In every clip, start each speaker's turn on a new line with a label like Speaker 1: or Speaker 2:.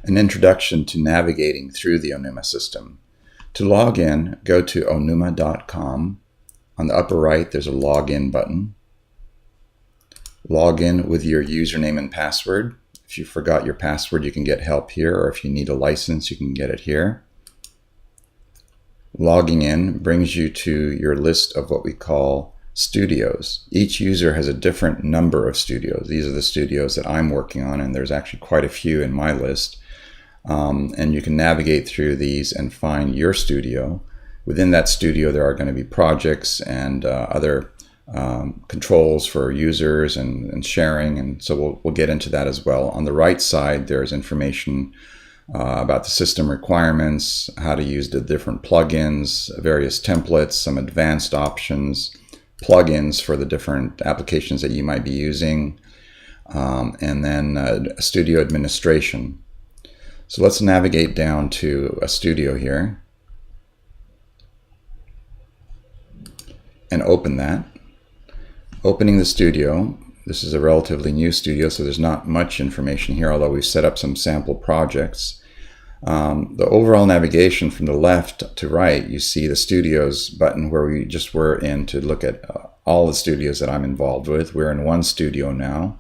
Speaker 1: An introduction to navigating through the Onuma system. To log in, go to onuma.com. On the upper right, there's a login button. Log in with your username and password. If you forgot your password, you can get help here, or if you need a license, you can get it here. Logging in brings you to your list of what we call studios. Each user has a different number of studios. These are the studios that I'm working on, and there's actually quite a few in my list. And you can navigate through these and find your studio. Within that studio, there are going to be projects and other controls for users and sharing, and so we'll get into that as well. On the right side, there's information about the system requirements, how to use the different plugins, various templates, some advanced options, plugins for the different applications that you might be using, and then studio administration. So let's navigate down to a studio here and open that. Opening the studio, this is a relatively new studio, so there's not much information here, although we've set up some sample projects. The overall navigation from the left to right, you see the studios button where we just were in to look at all the studios that I'm involved with. We're in one studio now.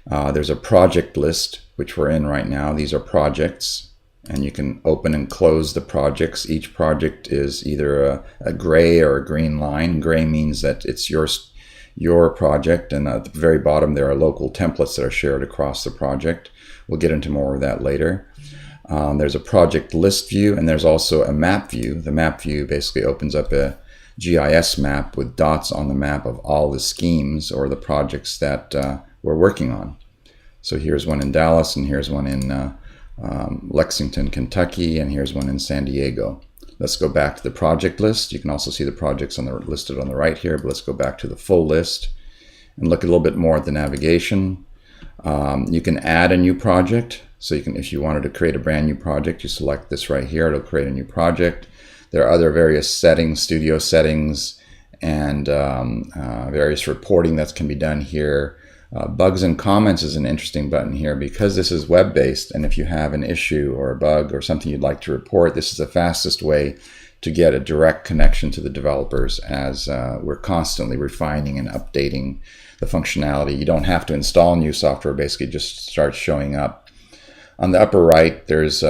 Speaker 1: There's a project list, which we're in right now. These are projects, and you can open and close the projects. Each project is either a gray or a green line. Gray means that it's your project, and at the very bottom there are local templates that are shared across the project. We'll get into more of that later. There's a project list view, and there's also a map view. The map view basically opens up a GIS map with dots on the map of all the schemes or the projects that we're working on. So here's one in Dallas, and here's one in Lexington, Kentucky, and here's one in San Diego. Let's go back to the project list. You can also see the projects listed on the right here, but let's go back to the full list and look a little bit more at the navigation. You can add a new project. So you can, if you wanted to create a brand new project, you select this right here, it'll create a new project. There are other various settings, studio settings, and various reporting that can be done here. Bugs and comments is an interesting button here because this is web-based, and if you have an issue or a bug or something you'd like to report, this is the fastest way to get a direct connection to the developers, as we're constantly refining and updating the functionality. You don't have to install new software, basically just starts showing up. On the upper right, there's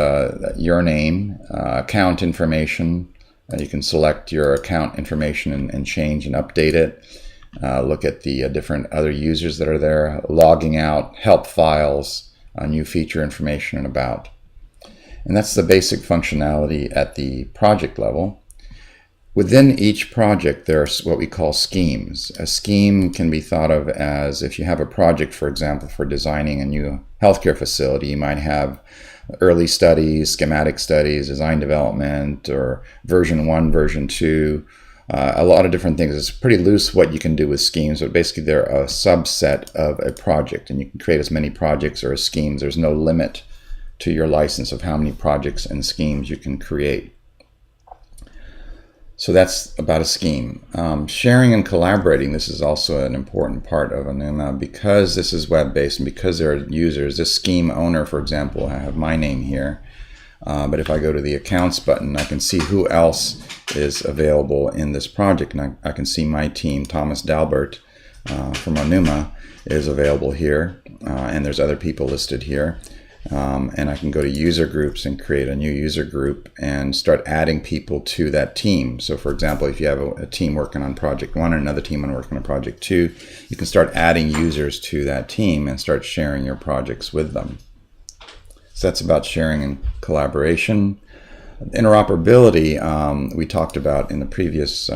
Speaker 1: your name, account information. You can select your account information and change and update it. Look at the different other users that are there, logging out, help files, new feature information, and about. And that's the basic functionality at the project level. Within each project, there's what we call schemes. A scheme can be thought of as, if you have a project, for example, for designing a new healthcare facility, you might have early studies, schematic studies, design development, or version 1, version 2, a lot of different things. It's pretty loose what you can do with schemes, but basically they're a subset of a project, and you can create as many projects or schemes. There's no limit to your license of how many projects and schemes you can create. So that's about a scheme. Sharing and collaborating, this is also an important part of Onuma because this is web-based and because there are users. This scheme owner, for example, I have my name here, but if I go to the accounts button, I can see who else is available in this project, and I can see my team. Thomas Dalbert from Onuma is available here, and there's other people listed here. And I can go to user groups and create a new user group and start adding people to that team. So for example, if you have a team working on project 1 and another team working on project 2, you can start adding users to that team and start sharing your projects with them. So that's about sharing and collaboration. Interoperability, we talked about in the previous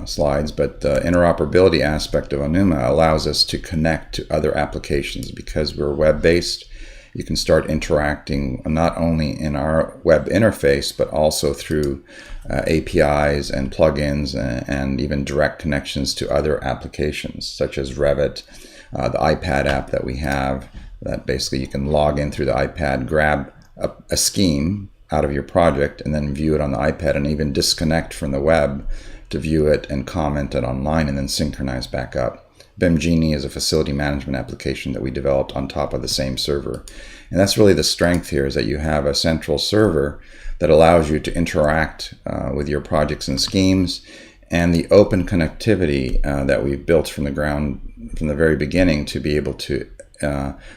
Speaker 1: slides, but the interoperability aspect of Onuma allows us to connect to other applications. Because we're web-based, you can start interacting not only in our web interface, but also through APIs and plugins and even direct connections to other applications, such as Revit, the iPad app that we have, that basically you can log in through the iPad, grab a scheme out of your project, and then view it on the iPad, and even disconnect from the web to view it and comment it online and then synchronize back up. BIM Genie is a facility management application that we developed on top of the same server. And that's really the strength here, is that you have a central server that allows you to interact with your projects and schemes, and the open connectivity that we've built from the very beginning to be able to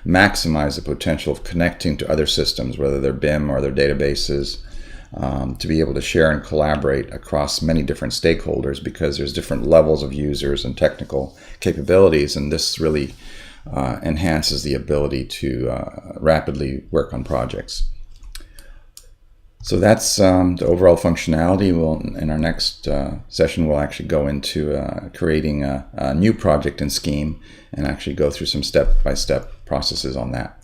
Speaker 1: maximize the potential of connecting to other systems, whether they're BIM or their databases, to be able to share and collaborate across many different stakeholders, because there's different levels of users and technical capabilities, and this really enhances the ability to rapidly work on projects. So that's the overall functionality. In our next session, we'll actually go into creating a new project and scheme and actually go through some step-by-step processes on that.